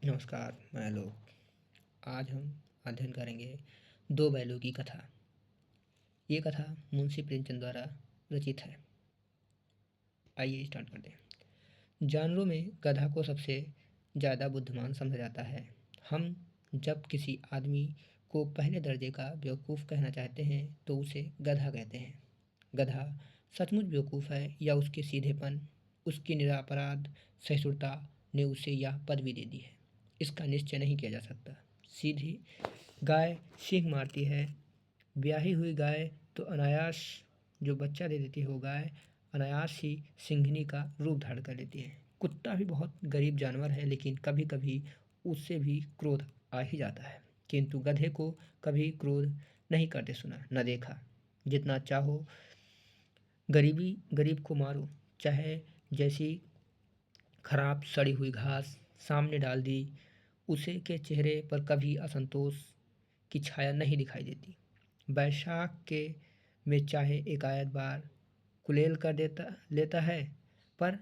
नमस्कार, मैं आलोक। आज हम अध्ययन करेंगे दो बैलों की कथा। ये कथा मुंशी प्रेमचंद द्वारा रचित है। आइए स्टार्ट करते हैं। जानवरों में गधा को सबसे ज़्यादा बुद्धिमान समझा जाता है। हम जब किसी आदमी को पहले दर्जे का बेवकूफ़ कहना चाहते हैं तो उसे गधा कहते हैं। गधा सचमुच बेवकूफ़ है या उसके सीधेपन, उसकी निरपराध सहिष्णुता ने उसे यह पदवी दे दी है, इसका निश्चय नहीं किया जा सकता। सीधी गाय सींग मारती है। ब्याही हुई गाय तो अनायास जो बच्चा दे देती है वो गाय अनायास ही सिंघनी का रूप धारण कर लेती है। कुत्ता भी बहुत गरीब जानवर है, लेकिन कभी कभी उससे भी क्रोध आ ही जाता है। किंतु गधे को कभी क्रोध नहीं करते सुना न देखा। जितना चाहो गरीब को मारो, चाहे जैसी खराब सड़ी हुई घास सामने डाल दी, उसे के चेहरे पर कभी असंतोष की छाया नहीं दिखाई देती। बैसाख के में चाहे एकाएक बार कुलेल कर देता लेता है, पर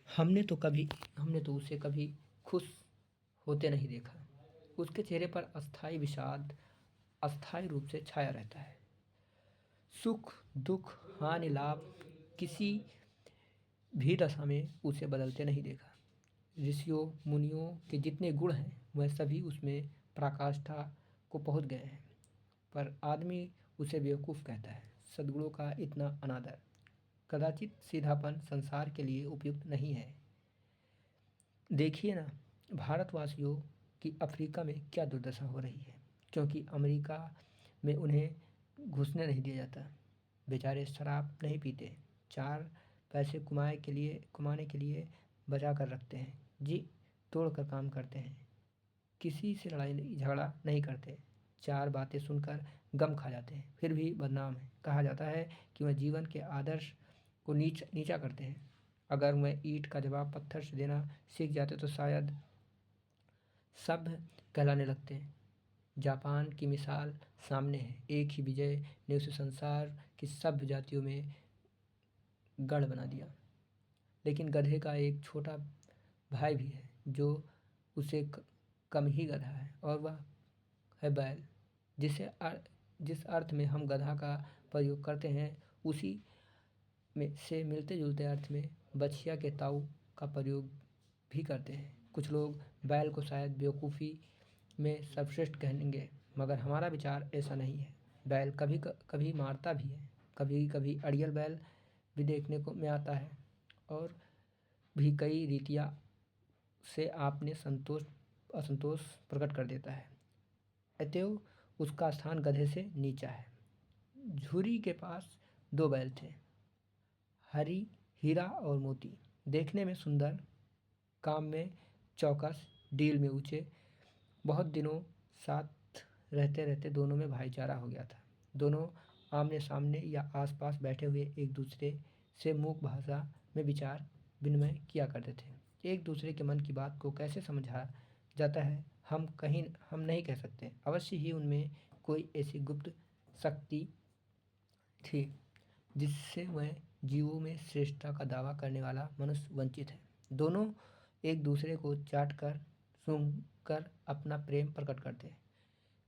हमने तो उसे कभी खुश होते नहीं देखा। उसके चेहरे पर अस्थाई विषाद अस्थाई रूप से छाया रहता है। सुख दुख हानि लाभ किसी भी दशा में उसे बदलते नहीं देखा। ऋषियों मुनियों के जितने गुण हैं वह सभी उसमें पराकाष्ठा को पहुँच गए हैं, पर आदमी उसे बेवकूफ़ कहता है। सद्गुणों का इतना अनादर, कदाचित सीधापन संसार के लिए उपयुक्त नहीं है। देखिए ना, भारतवासियों की अफ्रीका में क्या दुर्दशा हो रही है, क्योंकि अमेरिका में उन्हें घुसने नहीं दिया जाता। बेचारे शराब नहीं पीते, चार पैसे कमाने के लिए बचा कर रखते हैं, जी तोड़ कर काम करते हैं, किसी से लड़ाई झगड़ा नहीं करते, चार बातें सुनकर गम खा जाते हैं, फिर भी बदनाम है। कहा जाता है कि वह जीवन के आदर्श को नीचा करते हैं। अगर वह ईंट का जवाब पत्थर से देना सीख जाते तो शायद सभ्य कहलाने लगते हैं। जापान की मिसाल सामने है। एक ही विजय ने उसे संसार की सभ्य जातियों में गढ़ बना दिया। लेकिन गधे का एक छोटा भाई भी है जो उसे कम ही गधा है, और वह है बैल। जिस अर्थ में हम गधा का प्रयोग करते हैं, उसी में से मिलते जुलते अर्थ में बछिया के ताऊ का प्रयोग भी करते हैं। कुछ लोग बैल को शायद बेवकूफ़ी में सर्वश्रेष्ठ कहेंगे, मगर हमारा विचार ऐसा नहीं है। बैल कभी कभी मारता भी है, कभी कभी अड़ियल बैल भी देखने को में आता है, और भी कई रीतियाँ से आपने असंतोष प्रकट कर देता है। अतएव उसका स्थान गधे से नीचा है। झूरी के पास दो बैल थे, हरी हीरा और मोती। देखने में सुंदर, काम में चौकस, डील में ऊंचे। बहुत दिनों साथ रहते रहते दोनों में भाईचारा हो गया था। दोनों आमने सामने या आसपास बैठे हुए एक दूसरे से मूक भाषा में विचार विनिमय किया करते थे। एक दूसरे के मन की बात को कैसे समझा जाता है हम नहीं कह सकते। अवश्य ही उनमें कोई ऐसी गुप्त शक्ति थी जिससे वह जीवों में श्रेष्ठता का दावा करने वाला मनुष्य वंचित है। दोनों एक दूसरे को चाट कर सूंघ कर अपना प्रेम प्रकट करते।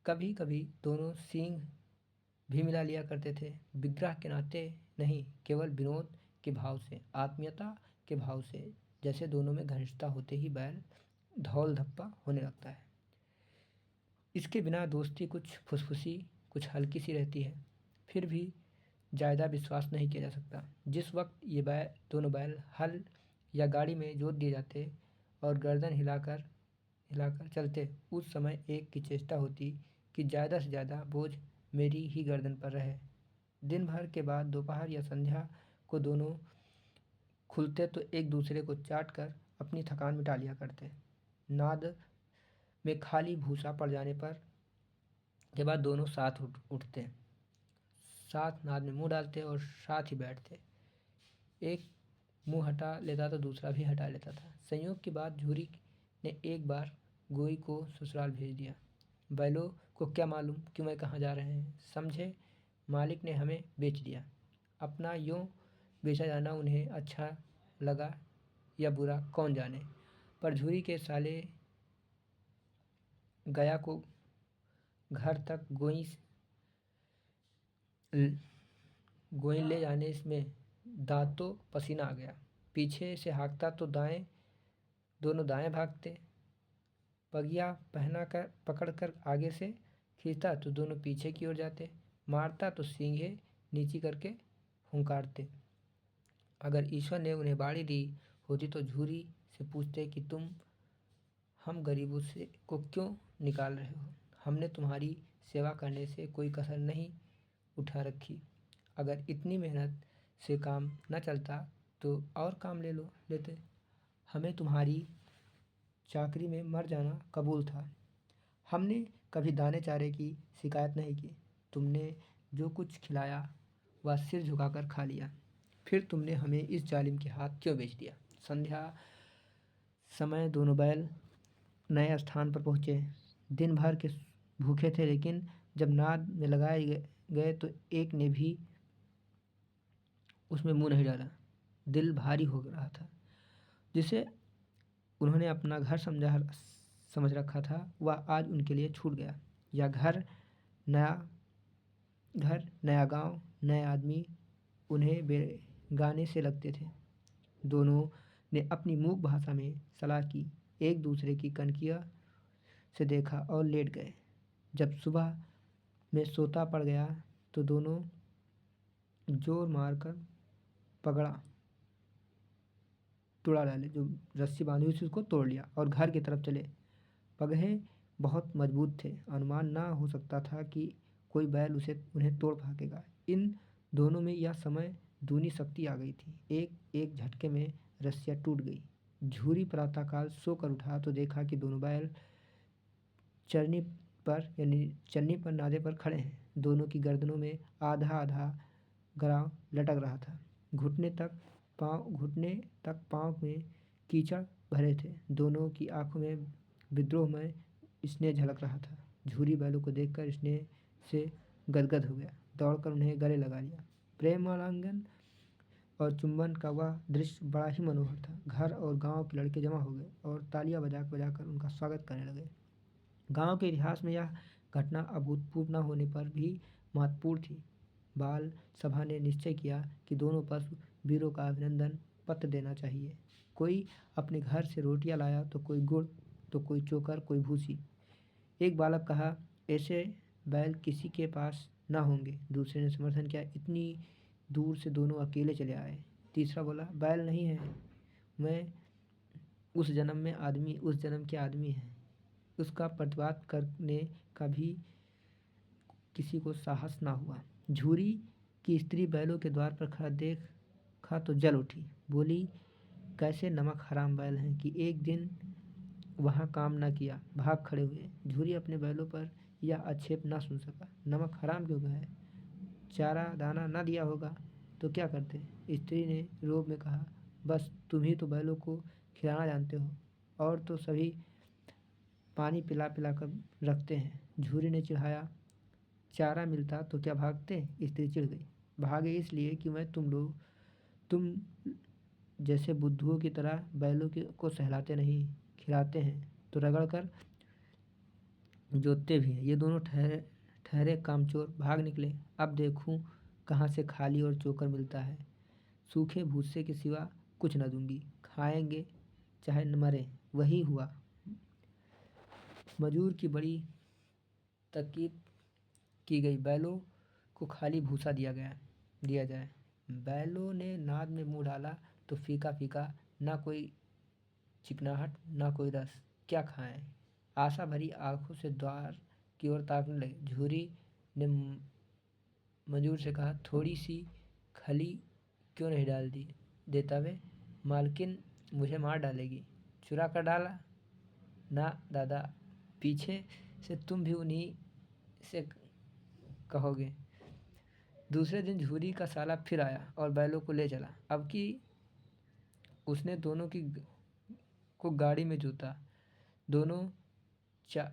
कभी कभी दोनों सींग भी मिला लिया करते थे, विग्रह के नाते नहीं, केवल विनोद के भाव से, आत्मीयता के भाव से। जैसे दोनों में घनिष्ठता होते ही बैल धौल धप्पा होने लगता है। इसके बिना दोस्ती कुछ फुसफुसी, कुछ हल्की सी रहती है, फिर भी ज़्यादा विश्वास नहीं किया जा सकता। जिस वक्त ये दोनों बैल हल या गाड़ी में जोत दिए जाते और गर्दन हिलाकर हिलाकर चलते, उस समय एक की चेष्टा होती कि ज़्यादा से ज़्यादा बोझ मेरी ही गर्दन पर रहे। दिन भर के बाद दोपहर या संध्या को दोनों खुलते तो एक दूसरे को चाट कर अपनी थकान मिटा लिया करते। नाद में खाली भूसा पड़ जाने पर के बाद दोनों साथ उठते, साथ नाद में मुंह डालते और साथ ही बैठते। एक मुंह हटा लेता तो दूसरा भी हटा लेता था। संयोग की बात, झूरी ने एक बार गोई को ससुराल भेज दिया। बैलों को क्या मालूम कि मैं कहाँ जा रहे हैं, समझे मालिक ने हमें बेच दिया। अपना यूँ बेचा जाना उन्हें अच्छा लगा या बुरा कौन जाने, पर झूरी के साले गया को घर तक गोई ले जाने में दांतों पसीना आ गया। पीछे से हाँकता तो दोनों दाएं भागते, पगिया पहना कर पकड़ कर आगे से खींचता तो दोनों पीछे की ओर जाते, मारता तो सींगें नीची करके हुंकारते। अगर ईश्वर ने उन्हें बाड़ी दी होती तो झूरी से पूछते कि तुम हम गरीबों से को क्यों निकाल रहे हो? हमने तुम्हारी सेवा करने से कोई कसर नहीं उठा रखी। अगर इतनी मेहनत से काम न चलता तो और काम लेते। हमें तुम्हारी चाकरी में मर जाना कबूल था। हमने कभी दाने चारे की शिकायत नहीं की। तुमने जो कुछ खिलाया वह सिर झुकाकर खा लिया। फिर तुमने हमें इस जालिम के हाथ क्यों बेच दिया? संध्या समय दोनों बैल नए स्थान पर पहुँचे। दिन भर के भूखे थे, लेकिन जब नाद में लगाए गए तो एक ने भी उसमें मुंह नहीं डाला। दिल भारी हो रहा था। जिसे उन्होंने अपना घर समझ रखा था वह आज उनके लिए छूट गया। यह नया नया गांव, नए आदमी उन्हें बेगाने से लगते थे। दोनों ने अपनी मूक भाषा में सलाह की, एक दूसरे की कनकिया से देखा और लेट गए। जब सुबह में सोता पड़ गया तो दोनों जोर मारकर पगड़ा तुड़ा डाले, जो रस्सी बांधी हुई थी उसको तोड़ लिया और घर की तरफ चले। पगहे बहुत मजबूत थे, अनुमान ना हो सकता था कि कोई बैल उन्हें तोड़ भागेगा। इन दोनों में यह समय दूनी शक्ति आ गई थी। एक एक झटके में रस्सियाँ टूट गई। झूरी प्रातःकाल सोकर उठा तो देखा कि दोनों बैल चरनी पर नादे पर खड़े हैं। दोनों की गर्दनों में आधा आधा गराव लटक रहा था। घुटने तक पाँव में कीचड़ भरे थे। दोनों की आंखों में विद्रोह में स्नेह झलक रहा था। झूरी बैलों को देखकर स्नेह से गदगद हो गया, दौड़कर उन्हें गले लगा लिया। प्रेमालिंगन और चुंबन का वह दृश्य बड़ा ही मनोहर था। घर और गांव के लड़के जमा हो गए और तालियां बजाकर उनका स्वागत करने लगे। गांव के इतिहास में यह घटना अभूतपूर्व न होने पर भी महत्वपूर्ण थी। बाल सभा ने निश्चय किया कि दोनों पशु वीरों का अभिनंदन पत्र देना चाहिए। कोई अपने घर से रोटियां लाया तो कोई गुड़, तो कोई चोकर, कोई भूसी। एक बालक कहा, ऐसे बैल किसी के पास ना होंगे। दूसरे ने समर्थन किया, इतनी दूर से दोनों अकेले चले आए। तीसरा बोला, बैल नहीं है, मैं उस जन्म के आदमी हैं। उसका प्रतिवाद करने का भी किसी को साहस ना हुआ। झूरी की स्त्री बैलों के द्वार पर खड़ा देखा तो जल उठी। बोली, कैसे नमक हराम बैल हैं कि एक दिन वहाँ काम न किया, भाग खड़े हुए। झूरी अपने बैलों पर यह आक्षेप न सुन सका। नमक हराम क्यों है? चारा दाना न दिया होगा तो क्या करते? स्त्री ने रोब में कहा, बस तुम ही तो बैलों को खिलाना जानते हो, और तो सभी पानी पिला पिला कर रखते हैं। झूरी ने चिढ़ाया, चारा मिलता तो क्या भागते? स्त्री चिढ़ गई, भागे इसलिए कि मैं तुम जैसे बुद्धुओं की तरह बैलों को सहलाते नहीं, खिलाते हैं तो रगड़ कर जोतते भी हैं। ये दोनों ठहरे कामचोर भाग निकले। अब देखूं कहाँ से खाली और चोकर मिलता है। सूखे भूसे के सिवा कुछ न दूंगी, खाएंगे चाहे न मरे। वही हुआ। मजूर की बड़ी ताकीद की गई, बैलों को खाली भूसा दिया जाए। बैलों ने नाद में मुंह डाला तो फीका फीका, ना कोई चिकनाहट ना कोई रस। क्या खाएं? आशा भरी आंखों से द्वार की ओर ताकने लगे। झूरी ने मजूर से कहा, थोड़ी सी खली क्यों नहीं डाल देता वे? मालकिन मुझे मार डालेगी। चुरा कर डाला ना दादा, पीछे से तुम भी उन्हीं से कहोगे। दूसरे दिन झूरी का साला फिर आया और बैलों को ले चला। अब की उसने दोनों को गाड़ी में जोता।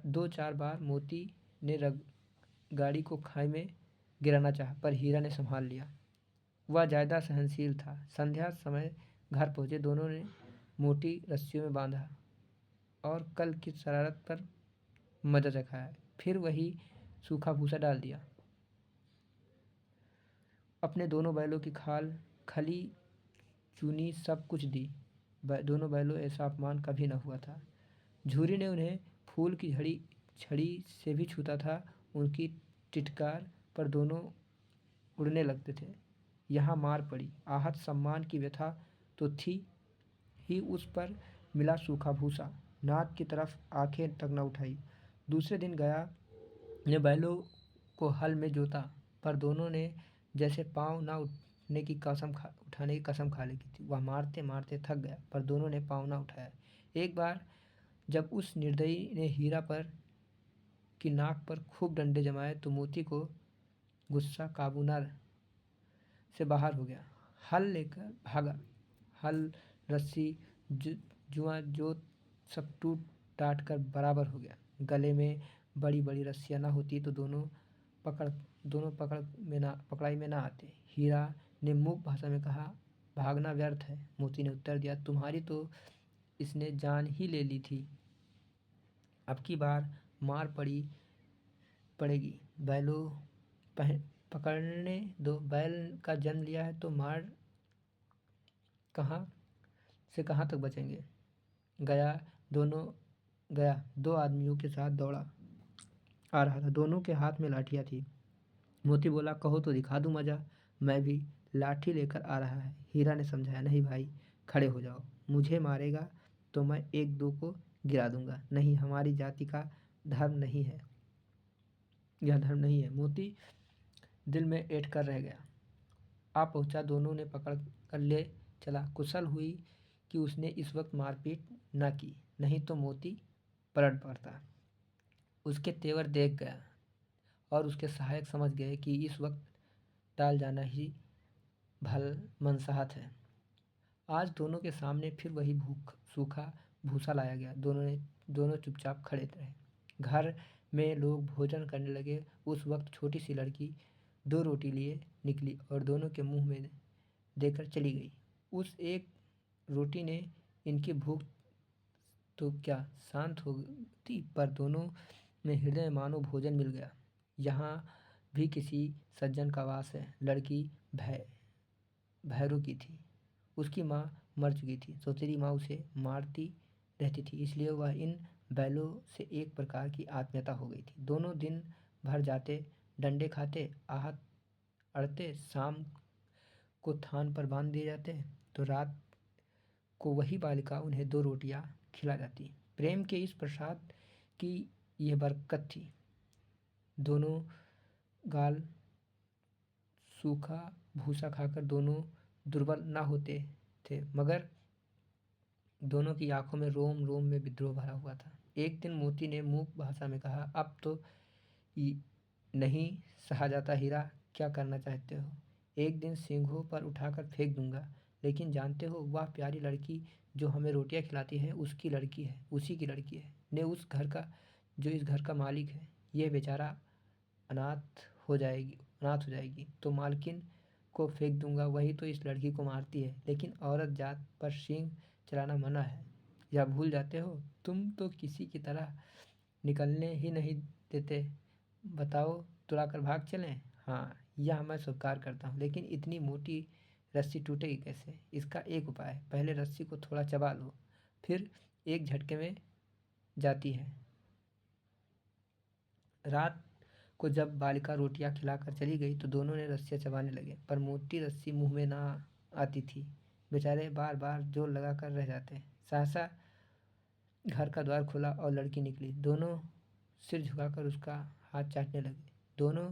दो चार बार मोती ने गाड़ी को खाई में गिराना चाहा, पर हीरा ने संभाल लिया। वह ज़्यादा सहनशील था। संध्या समय घर पहुँचे। दोनों ने मोटी रस्सियों में बांधा और कल की शरारत पर मदद चखाया, फिर वही सूखा भूसा डाल दिया। अपने दोनों बैलों की खाल, खली, चूनी सब कुछ दी। दोनों बैलों ऐसा अपमान कभी न हुआ था। झूरी ने उन्हें फूल की झड़ी छड़ी से भी छूता था। उनकी टिटकार पर दोनों उड़ने लगते थे। यहाँ मार पड़ी, आहत सम्मान की व्यथा तो थी ही, उस पर मिला सूखा भूसा। नाक की तरफ आंखें तक न उठाई। दूसरे दिन गया ने बैलों को हल में जोता, पर दोनों ने जैसे पाँव न उठाने की कसम खा ली थी। वह मारते मारते थक गया, पर दोनों ने पाँव न उठाया। एक बार जब उस निर्दयी ने हीरा पर की नाक पर खूब डंडे जमाए तो मोती को गुस्सा काबू न से बाहर हो गया। हल लेकर भागा। हल, रस्सी, जुआ जोत सब टूट टाट कर बराबर हो गया। गले में बड़ी बड़ी रस्सियाँ ना होती तो पकड़ पकड़ाई में ना आते। हीरा ने मूक भाषा में कहा, भागना व्यर्थ है। मोती ने उत्तर दिया, तुम्हारी तो इसने जान ही ले ली थी। अब की बार मार पड़ेगी। बैलों पकड़ने दो। बैल का जन्म लिया है तो मार कहाँ से कहाँ तक बचेंगे। गया दोनों गया 2 आदमियों के साथ दौड़ा आ रहा था। दोनों के हाथ में लाठियाँ थी। मोती बोला, कहो तो दिखा दूं मजा। मैं भी लाठी लेकर आ रहा है। हीरा ने समझाया, नहीं भाई, खड़े हो जाओ। मुझे मारेगा तो मैं 1-2 को गिरा दूंगा। नहीं, हमारी जाति का धर्म नहीं है, यह धर्म नहीं है। मोती दिल में ऐंठ कर रह गया। आ पहुंचा। दोनों ने पकड़ कर ले चला। कुशल हुई कि उसने इस वक्त मारपीट न की, नहीं तो मोती पलट पड़ता। उसके तेवर देख गया और उसके सहायक समझ गए कि इस वक्त टाल जाना ही भल मनसाहत है। आज दोनों के सामने फिर वही सूखा भूसा लाया गया। दोनों चुपचाप खड़े रहे। घर में लोग भोजन करने लगे। उस वक्त छोटी सी लड़की 2 रोटी लिए निकली और दोनों के मुंह में देकर चली गई। उस एक रोटी ने इनकी भूख तो क्या शांत होती, पर दोनों में हृदय में मानो भोजन मिल गया। यहाँ भी किसी सज्जन का वास है। लड़की भैरू की थी। उसकी माँ मर चुकी थी। सौतेली माँ उसे मारती रहती थी, इसलिए वह इन बैलों से एक प्रकार की आत्मीयता हो गई थी। दोनों दिन भर जाते, डंडे खाते, आहत अड़ते, शाम को थान पर बांध दिए जाते तो रात को वही बालिका उन्हें 2 रोटियां खिला जाती। प्रेम के इस प्रसाद की यह बरकत थी। दोनों गाल सूखा भूसा खाकर दोनों दुर्बल न होते थे, मगर दोनों की आंखों में रोम रोम में विद्रोह भरा हुआ था। एक दिन मोती ने मूक भाषा में कहा, अब तो नहीं सहा जाता हीरा, क्या करना चाहते हो? एक दिन सींगों पर उठाकर फेंक दूंगा, लेकिन जानते हो वह प्यारी लड़की जो हमें रोटियां खिलाती है उसी की लड़की है ने उस घर का, जो इस घर का मालिक है। यह बेचारा अनाथ हो जाएगी तो मालकिन को फेंक दूंगा, वही तो इस लड़की को मारती है। लेकिन औरत जात पर सींग चलाना मना है, या भूल जाते हो? तुम तो किसी की तरह निकलने ही नहीं देते। बताओ, तुड़ाकर भाग चलें? हाँ, यह मैं स्वीकार करता हूँ, लेकिन इतनी मोटी रस्सी टूटेगी कैसे? इसका एक उपाय है। पहले रस्सी को थोड़ा चबा लो, फिर एक झटके में जाती है। रात को जब बालिका रोटियां खिलाकर चली गई तो दोनों ने रस्सियां चबाने लगे, पर मोटी रस्सी मुंह में ना आती थी। बेचारे बार बार जोर लगा कर रह जाते। सहसा घर का द्वार खुला और लड़की निकली। दोनों सिर झुकाकर उसका हाथ चाटने लगे। दोनों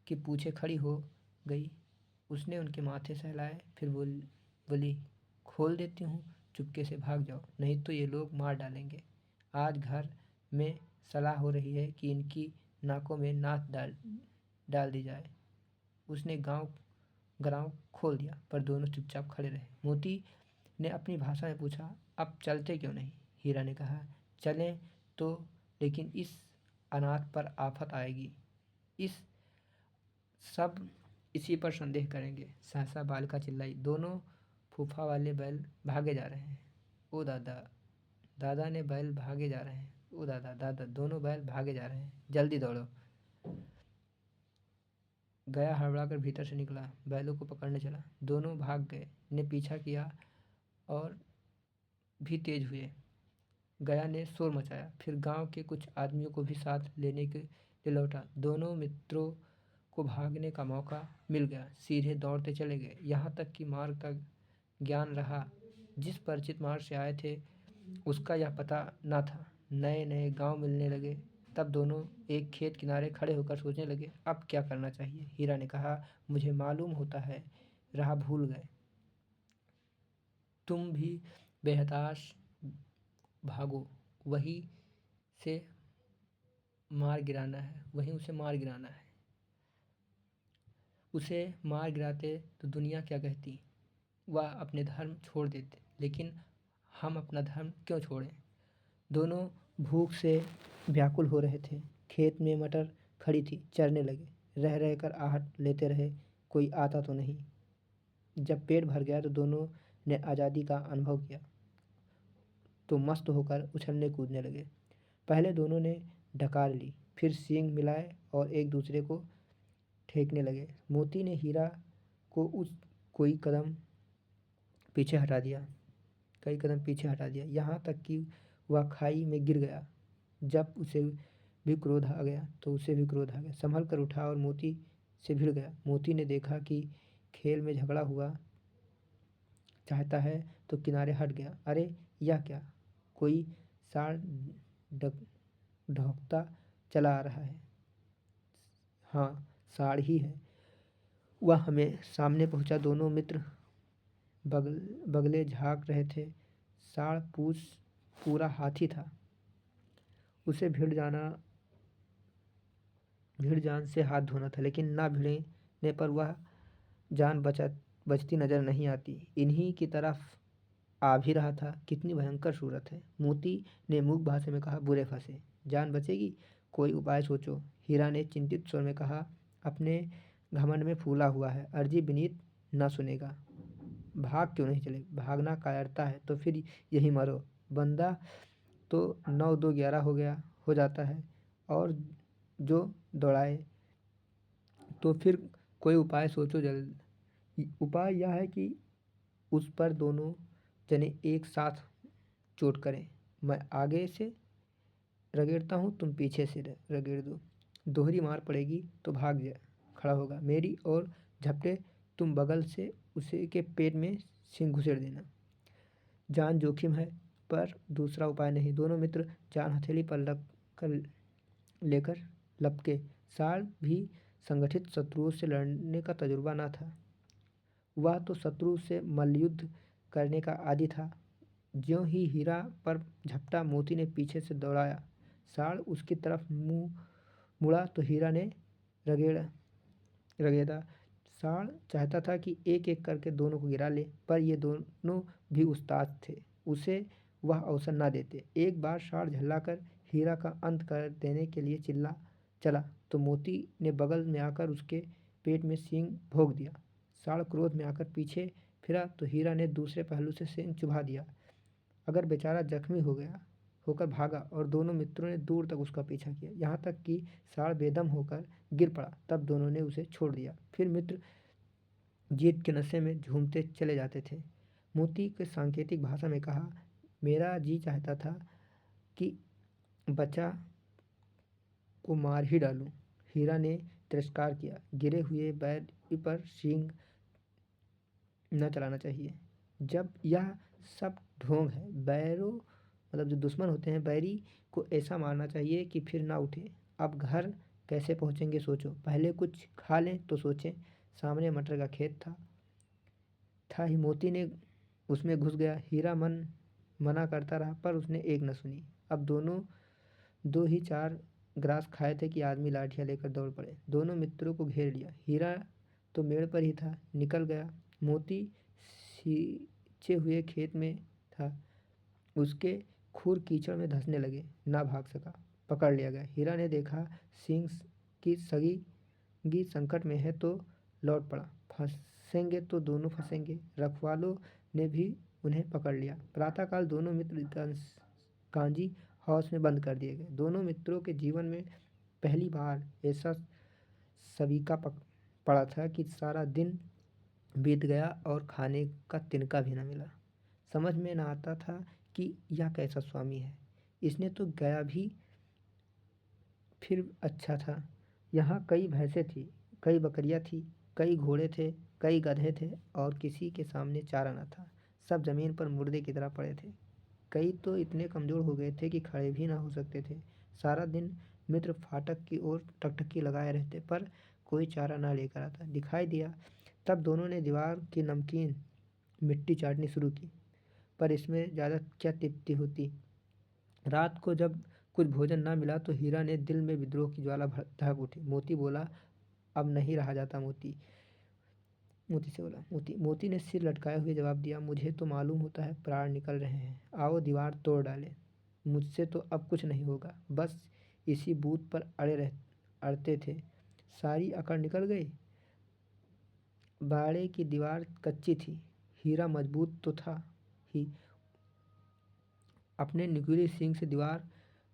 की पूछें खड़ी हो गई। उसने उनके माथे सहलाए, फिर बोली, खोल देती हूँ, चुपके से भाग जाओ, नहीं तो ये लोग मार डालेंगे। आज घर में सलाह हो रही है कि इनकी नाकों में नाथ डाल दी जाए। उसने गराव खोल दिया, पर दोनों चुपचाप खड़े रहे। मोती ने अपनी भाषा में पूछा, अब चलते क्यों नहीं? हीरा ने कहा, चलें तो, लेकिन इस अनाथ पर आफत आएगी। इस सब इसी पर संदेह करेंगे। सहसा बालिका चिल्लाई, दोनों फूफा वाले बैल भागे जा रहे हैं। ओ दादा, दादा ने बैल भागे जा रहे हैं। ओ दादा दादा, दोनों बैल भागे जा रहे हैं, जल्दी दौड़ो। गया हड़बड़ा कर भीतर से निकला, बैलों को पकड़ने चला। दोनों भाग गए, ने पीछा किया और भी तेज हुए। गया ने शोर मचाया, फिर गांव के कुछ आदमियों को भी साथ लेने के लिए लौटा। दोनों मित्रों को भागने का मौका मिल गया, सीधे दौड़ते चले गए, यहाँ तक कि मार्ग का ज्ञान रहा। जिस परिचित मार्ग से आए थे उसका यह पता न था। नए नए गांव मिलने लगे। तब दोनों एक खेत किनारे खड़े होकर सोचने लगे, अब क्या करना चाहिए। हीरा ने कहा, मुझे मालूम होता है राह भूल गए। तुम भी बेहताश भागो, वहीं से मार गिराना है, वहीं उसे मार गिराना है। उसे मार गिराते तो दुनिया क्या कहती, वह अपने धर्म छोड़ देते, लेकिन हम अपना धर्म क्यों छोड़ें। दोनों भूख से व्याकुल हो रहे थे। खेत में मटर खड़ी थी, चरने लगे। रह रह कर आहट लेते रहे, कोई आता तो नहीं। जब पेट भर गया तो दोनों ने आज़ादी का अनुभव किया, तो मस्त होकर उछलने कूदने लगे। पहले दोनों ने डकार ली, फिर सींग मिलाए और एक दूसरे को ठेकने लगे। मोती ने हीरा को उस कोई कदम पीछे हटा दिया कई कदम पीछे हटा दिया, यहाँ तक कि वह खाई में गिर गया। जब उसे भी क्रोध आ गया तो उसे भी क्रोध आ गया। संभल कर उठा और मोती से भिड़ गया। मोती ने देखा कि खेल में झगड़ा हुआ चाहता है तो किनारे हट गया। अरे यह क्या, कोई साड़ ढोकता चला आ रहा है। हाँ, साड़ ही है। वह हमें सामने पहुंचा। दोनों मित्र बगले झाँक रहे थे। साड़ पूछ पूरा हाथी था। उसे भीड़ जान से हाथ धोना था, लेकिन ना भिड़ने पर वह जान बचती नजर नहीं आती। इन्हीं की तरफ आ भी रहा था। कितनी भयंकर सूरत है। मोती ने मूक भाषा में कहा, बुरे फंसे, जान बचेगी, कोई उपाय सोचो। हीरा ने चिंतित स्वर में कहा, अपने घमंड में फूला हुआ है, अर्जी विनीत न सुनेगा। भाग क्यों नहीं चले, भागना कायरता है तो फिर यही मरो। बंदा तो 9 2 11 हो जाता है, और जो दौड़ाए। तो फिर कोई उपाय सोचो जल्द। उपाय यह है कि उस पर दोनों जने एक साथ चोट करें। मैं आगे से रगेड़ता हूँ, तुम पीछे से रगेड़ दो। दोहरी मार पड़ेगी तो भाग जा खड़ा होगा। मेरी और झपटे तुम बगल से उसे के पेट में सिंह घुसेड़ देना। जान जोखिम है, पर दूसरा उपाय नहीं। दोनों मित्र जान हथेली पर लेकर लपके। साड़ भी संगठित शत्रुओं से लड़ने का तजुर्बा न था। वह तो शत्रु से मल्लयुद्ध करने का आदी था। ज्यों ही हीरा पर झपटा, मोती ने पीछे से दौड़ाया। साड़ उसकी तरफ मुंह मुड़ा तो हीरा ने रगेड़ा रगेदा। साड़ चाहता था कि एक एक करके दोनों को गिरा ले, पर ये दोनों भी उस्ताद थे, उसे वह अवसर न देते। एक बार साड़ झल्लाकर हीरा का अंत कर देने के लिए चिल्ला चला तो मोती ने बगल में आकर उसके पेट में सींग भोंक दिया। साड़ क्रोध में आकर पीछे फिरा तो हीरा ने दूसरे पहलू से सींग चुभा दिया। अगर बेचारा जख्मी होकर भागा और दोनों मित्रों ने दूर तक उसका पीछा किया, यहाँ तक कि साड़ बेदम होकर गिर पड़ा। तब दोनों ने उसे छोड़ दिया। फिर मित्र जीत के नशे में झूमते चले जाते थे। मोती के सांकेतिक भाषा में कहा, मेरा जी चाहता था कि बच्चा को मार ही डालूं। हीरा ने तिरस्कार किया, गिरे हुए बैल पर सींग न चलाना चाहिए। जब यह सब ढोंग है, बैरों मतलब जो दुश्मन होते हैं, बैरी को ऐसा मारना चाहिए कि फिर ना उठे। अब घर कैसे पहुंचेंगे सोचो, पहले कुछ खा लें तो सोचें। सामने मटर का खेत था ही। मोती ने उसमें घुस गया। हीरा मना करता रहा, पर उसने एक न सुनी। अब दोनों 2 ही 4 ग्रास खाए थे कि आदमी लाठियां लेकर दौड़ पड़े। दोनों मित्रों को घेर लिया। हीरा तो मेड़ पर ही था, निकल गया। मोती सींचे हुए खेत में था। उसके खुर कीचड़ में धंसने लगे, ना भाग सका, पकड़ लिया गया। हीरा ने देखा सिंह की सगी संकट में है तो लौट पड़ा। फंसेंगे तो दोनों फंसेंगे। रखवालों ने भी उन्हें पकड़ लिया। प्रातःकाल दोनों मित्र कांजी हाउस में बंद कर दिए गए। दोनों मित्रों के जीवन में पहली बार ऐसा सवीका पड़ा था कि सारा दिन बीत गया और खाने का तिनका भी न मिला। समझ में न आता था कि यह कैसा स्वामी है। इसने तो गया भी फिर अच्छा था। यहाँ कई भैंसें थी, कई बकरियाँ थी, कई घोड़े थे, कई गधे थे और किसी के सामने चारा न था। सब जमीन पर मुर्दे की तरह पड़े थे। कई तो इतने कमज़ोर हो गए थे कि खड़े भी ना हो सकते थे। सारा दिन मित्र फाटक की ओर टकटकी लगाए रहते, पर कोई चारा ना लेकर आता दिखाई दिया। तब दोनों ने दीवार की नमकीन मिट्टी चाटनी शुरू की, पर इसमें ज़्यादा क्या तृप्ति होती। रात को जब कुछ भोजन ना मिला तो हीरा ने दिल में विद्रोह की ज्वाला धड़क उठी। मोती बोला, अब नहीं रहा जाता। मोती ने सिर लटकाए हुए जवाब दिया, मुझे तो मालूम होता है प्राण निकल रहे हैं। आओ दीवार तोड़ डालें। मुझसे तो अब कुछ नहीं होगा। बस इसी बूथ पर अड़ते थे, सारी अकड़ निकल गई। बाड़े की दीवार कच्ची थी, हीरा मजबूत तो था ही। अपने नुकीली सींग से दीवार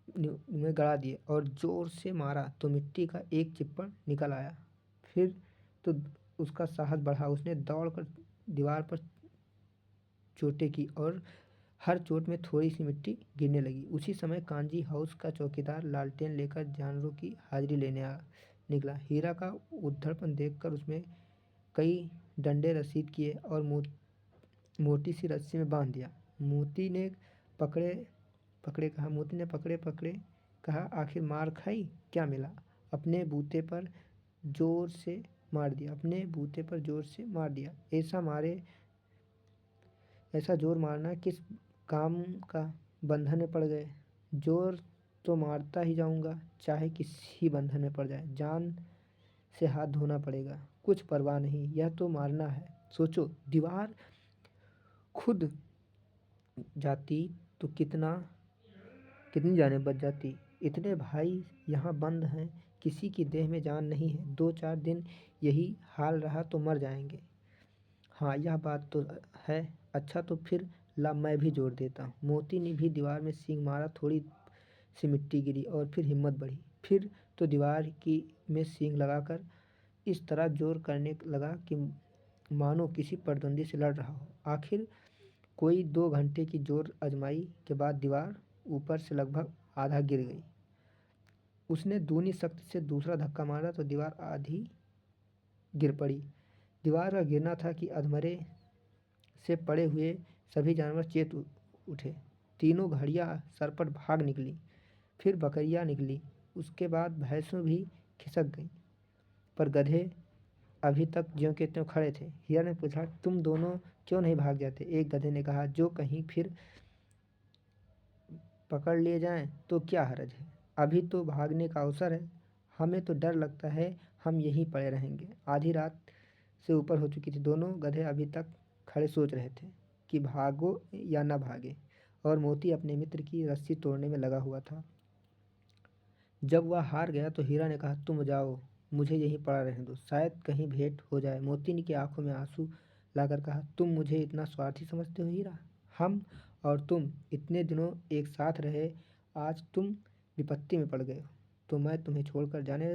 में गड़ा दिए और जोर से मारा तो मिट्टी का एक चिप्पड़ निकल आया। फिर तो उसका साहस बढ़ा। उसने दौड़कर दीवार पर चोटें की और हर चोट में थोड़ी सी मिट्टी गिरने लगी। उसी समय कांजी हाउस का चौकीदार लालटेन लेकर जानवरों की हाजिरी लेने निकला। हीरा का उद्धड़पन देखकर उसमें कई डंडे रसीद किए और मोटी सी रस्सी में बांध दिया। मोती ने पकड़े पकड़े कहा, आखिर मार खाई, क्या मिला? अपने बूते पर जोर से मार दिया। ऐसा जोर मारना किस काम का? बंधन में पड़ गए। जोर तो मारता ही जाऊंगा, चाहे किसी बंधन में पड़ जाए। जान से हाथ धोना पड़ेगा, कुछ परवाह नहीं, यह तो मारना है। सोचो, दीवार खुद जाती तो कितनी जानें बच जाती। इतने भाई यहाँ बंद हैं, किसी की देह में जान नहीं है। 2-4 दिन यही हाल रहा तो मर जाएंगे। हाँ, यह बात तो है। अच्छा तो फिर ला मैं भी जोड़ देता हूँ। मोती ने भी दीवार में सींग मारा। थोड़ी सी मिट्टी गिरी और फिर हिम्मत बढ़ी। फिर तो दीवार की में सींग लगाकर इस तरह जोर करने लगा कि मानो किसी प्रतिद्वंदी से लड़ रहा हो। आखिर कोई 2 घंटे की जोर आजमाई के बाद दीवार ऊपर से लगभग आधा गिर गई। उसने दूनी शक्ति से दूसरा धक्का मारा तो दीवार आधी गिर पड़ी। दीवार का गिरना था कि अधमरे से पड़े हुए सभी जानवर चेत उठे। तीनों घड़ियां सरपट भाग निकली, फिर बकरियां निकली, उसके बाद भैंसों भी खिसक गईं, पर गधे अभी तक ज्यों के त्यों खड़े थे। हीरा ने पूछा, तुम दोनों क्यों नहीं भाग जाते? एक गधे ने कहा, जो कहीं फिर पकड़ लिए जाएं तो क्या हर्ज है, अभी तो भागने का अवसर है। हमें तो डर लगता है हम यहीं पड़े रहेंगे। आधी रात से ऊपर हो चुकी थी। दोनों गधे अभी तक खड़े सोच रहे थे कि भागो या न भागे, और मोती अपने मित्र की रस्सी तोड़ने में लगा हुआ था। जब वह हार गया तो हीरा ने कहा, तुम जाओ, मुझे यहीं पड़ा रहने दो, शायद कहीं भेंट हो जाए। मोती की आंखों में आंसू लाकर कहा, तुम मुझे इतना स्वार्थी समझते हो हीरा? हम और तुम इतने दिनों एक साथ रहे, आज तुम विपत्ति में पड़ गए हो तो मैं तुम्हें छोड़कर जाने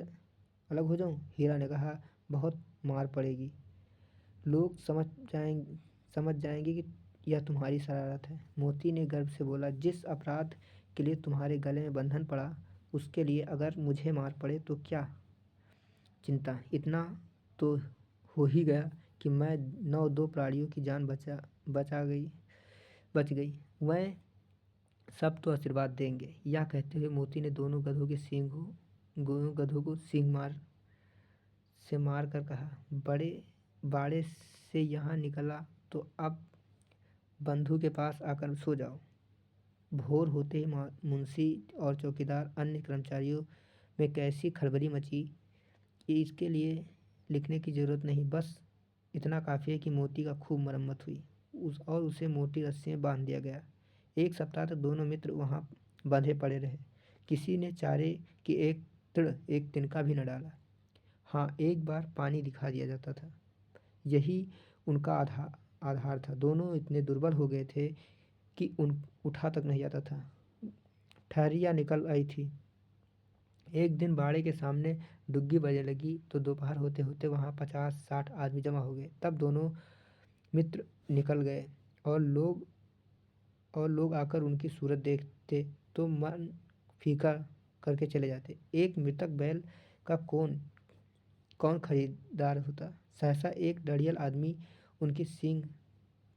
अलग हो जाऊं? हीरा ने कहा, बहुत मार पड़ेगी, लोग समझ जाएंगे कि यह तुम्हारी शरारत है। मोती ने गर्व से बोला, जिस अपराध के लिए तुम्हारे गले में बंधन पड़ा, उसके लिए अगर मुझे मार पड़े तो क्या चिंता। इतना तो हो ही गया कि मैं 9 प्राणियों की जान बच गई। वह सब तो आशीर्वाद देंगे। यह कहते हुए मोती ने दोनों गधों को सींग मार कर कहा, बाड़े से यहाँ निकला तो अब बंधु के पास आकर सो जाओ। भोर होते ही मुंशी और चौकीदार अन्य कर्मचारियों में कैसी खलबली मची कि इसके लिए लिखने की जरूरत नहीं। बस इतना काफ़ी है कि मोती का खूब मरम्मत हुई और उसे मोटी रस्सी में बांध दिया गया। 1 सप्ताह तक दोनों मित्र वहाँ बंधे पड़े रहे। किसी ने चारे की एक तिनका भी न डाला। हाँ, एक बार पानी दिखा दिया जाता था, यही उनका आधार था। दोनों इतने दुर्बल हो गए थे कि उठा तक नहीं जाता था। ठहरिया निकल आई थी। एक दिन बाड़े के सामने डुग्गी बजने लगी तो दोपहर होते होते वहाँ 50-60 आदमी जमा हो गए। तब दोनों मित्र निकल गए और लोग आकर उनकी सूरत देखते तो मन फीका करके चले जाते। एक मृतक बैल का कौन कौन खरीदार होता। सहसा एक डड़ियल आदमी, उनकी सींग,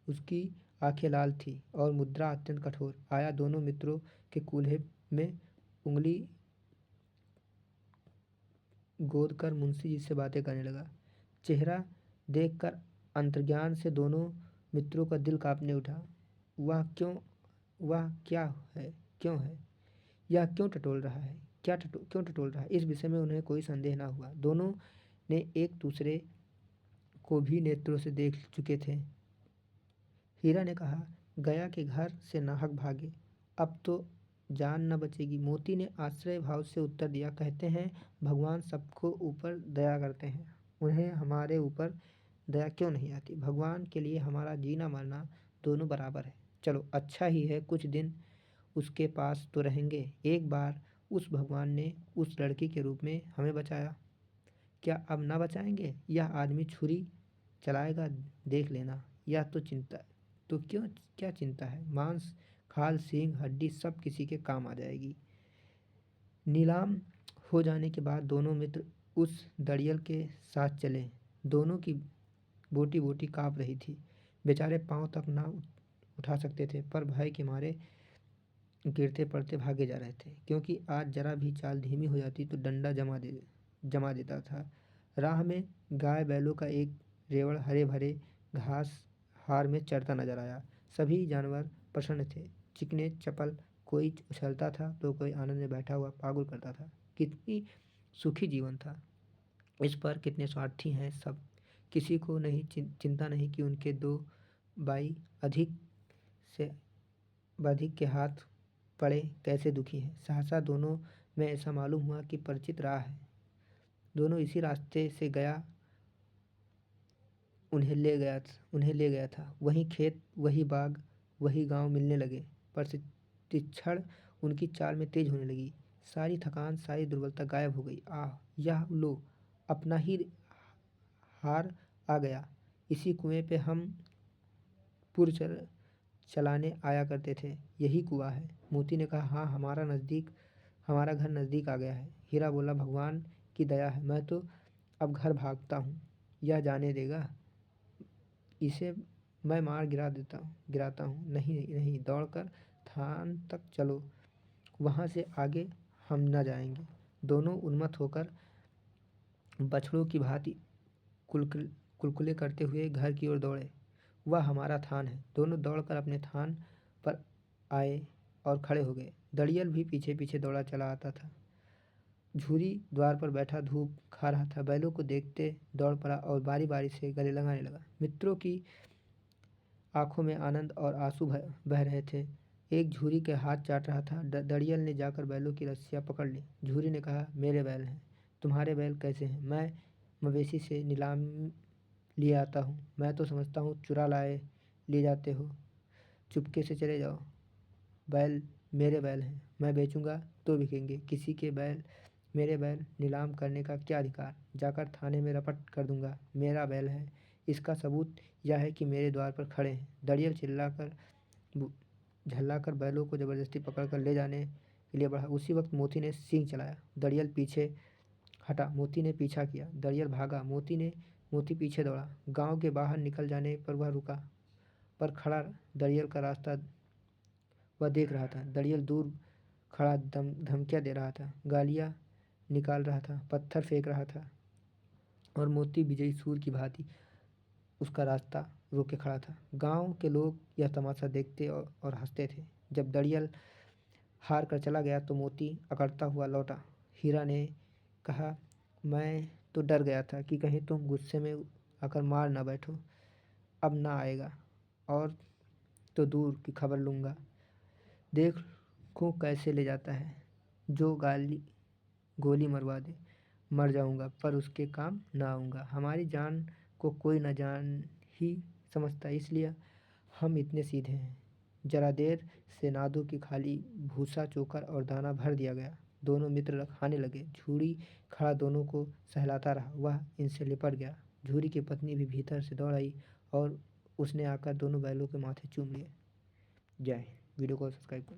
उसकी आंखें लाल थी और मुद्रा अत्यंत कठोर, आया। दोनों मित्रों के कूल्हे में उंगली गोद कर मुंशी जी से बातें करने लगा। चेहरा देखकर अंतर्ज्ञान से दोनों मित्रों का दिल कांपने उठा। वह क्या है, क्यों है, यह क्यों टटोल रहा है, क्यों टटोल रहा है। इस विषय में उन्हें कोई संदेह न हुआ। दोनों ने एक दूसरे को भी नेत्रों से देख चुके थे। हीरा ने कहा, गया के घर से नाहक भागे, अब तो जान न बचेगी। मोती ने आश्चर्य भाव से उत्तर दिया, कहते हैं भगवान सबको ऊपर दया करते हैं, उन्हें हमारे ऊपर दया क्यों नहीं आती। भगवान के लिए हमारा जीना मरना दोनों बराबर है। चलो अच्छा ही है, कुछ दिन उसके पास तो रहेंगे। एक बार उस भगवान ने उस लड़की के रूप में हमें बचाया, क्या अब ना बचाएंगे। यह आदमी छुरी चलाएगा, देख लेना। यह तो चिंता, तो क्यों, क्या चिंता है। मांस, खाल, सींग, हड्डी सब किसी के काम आ जाएगी। नीलाम हो जाने के बाद दोनों मित्र उस दड़ियल के साथ चले। दोनों की बोटी बोटी काँप रही थी। बेचारे पाँव तक ना उठा सकते थे, पर भय के मारे गिरते पड़ते भागे जा रहे थे, क्योंकि आज जरा भी चाल धीमी हो जाती तो डंडा जमा देता था। राह में गाय बैलों का एक रेवड़ हरे भरे घास हार में चरता नजर आया। सभी जानवर प्रसन्न थे, चिकने चपल, कोई उछलता था तो कोई आनंद में बैठा हुआ पागुल करता था। कितनी सुखी जीवन था इस पर, कितने स्वार्थी हैं सब। किसी को नहीं चिंता नहीं कि उनके दो भाई अधिक से अधिक के हाथ पड़े कैसे दुखी हैं। सहसा दोनों में ऐसा मालूम हुआ कि परिचित राह है, दोनों इसी रास्ते से गया उन्हें ले गया था। वही खेत, वही बाग, वही गांव मिलने लगे। प्रतिक्षण उनकी चाल में तेज होने लगी। सारी थकान, सारी दुर्बलता गायब हो गई। आह, यह लो, अपना ही हार आ गया। इसी कुएं पे हम पुर चलाने आया करते थे, यही कुआं है। मोती ने कहा, हाँ, हमारा घर नज़दीक आ गया है। हीरा बोला, भगवान की दया है, मैं तो अब घर भागता हूँ। यह जाने देगा, इसे मैं मार गिराता हूँ। नहीं नहीं, दौड़कर थान तक चलो, वहाँ से आगे हम न जाएंगे। दोनों उन्मत्त होकर बछड़ों की भांति कुलकुले करते हुए घर की ओर दौड़े। वह हमारा थान है। दोनों दौड़कर अपने थान पर आए और खड़े हो गए। दड़ियल भी पीछे पीछे दौड़ा चला आता था। झूरी द्वार पर बैठा धूप खा रहा था। बैलों को देखते दौड़ पड़ा और बारी बारी से गले लगाने लगा। मित्रों की आंखों में आनंद और आंसू बह रहे थे। एक झूरी के हाथ चाट रहा था। दड़ियल ने जाकर बैलों की रस्सियाँ पकड़ ली। झूरी ने कहा, मेरे बैल हैं, तुम्हारे बैल कैसे हैं। मैं मवेशी से नीलाम लिए आता हूँ। मैं तो समझता हूँ चुरा लाए ले जाते हो, चुपके से चले जाओ। बैल मेरे बैल हैं, मैं बेचूंगा तो बिकेंगे। किसी के बैल मेरे बैल नीलाम करने का क्या अधिकार। जाकर थाने में रपट कर दूंगा। मेरा बैल है, इसका सबूत यह है कि मेरे द्वार पर खड़े हैं। दड़ियल झल्लाकर बैलों को जबरदस्ती पकड़कर ले जाने के लिए बढ़ा। उसी वक्त मोती ने सींग चलाया। दड़ियल पीछे हटा, मोती ने पीछा किया। दड़ियल भागा, मोती पीछे दौड़ा। गांव के बाहर निकल जाने पर वह रुका, पर खड़ा दड़ियल का रास्ता वह देख रहा था। दड़ियल दूर खड़ा धमकियाँ दे रहा था, गालियाँ निकाल रहा था, पत्थर फेंक रहा था, और मोती विजयी सूर की भांति उसका रास्ता रोक के खड़ा था। गांव के लोग यह तमाशा देखते और हंसते थे। जब दड़ियल हार कर चला गया तो मोती अकड़ता हुआ लौटा। हीरा ने कहा, मैं तो डर गया था कि कहीं तुम गुस्से में आकर मार ना बैठो। अब ना आएगा और तो दूर की खबर लूँगा। देखो कैसे ले जाता है, जो गोली मरवा दे। मर जाऊँगा पर उसके काम ना आऊँगा। हमारी जान को कोई न जान ही समझता, इसलिए हम इतने सीधे हैं। जरा देर से नादों की खाली भूसा चोकर और दाना भर दिया गया। दोनों मित्र खाने लगे। झूरी खड़ा दोनों को सहलाता रहा। वह इनसे लिपट गया। झूरी की पत्नी भी भीतर से दौड़ आई और उसने आकर दोनों बैलों के माथे चूम लिए। जय हिंद। वीडियो को सब्सक्राइब करें।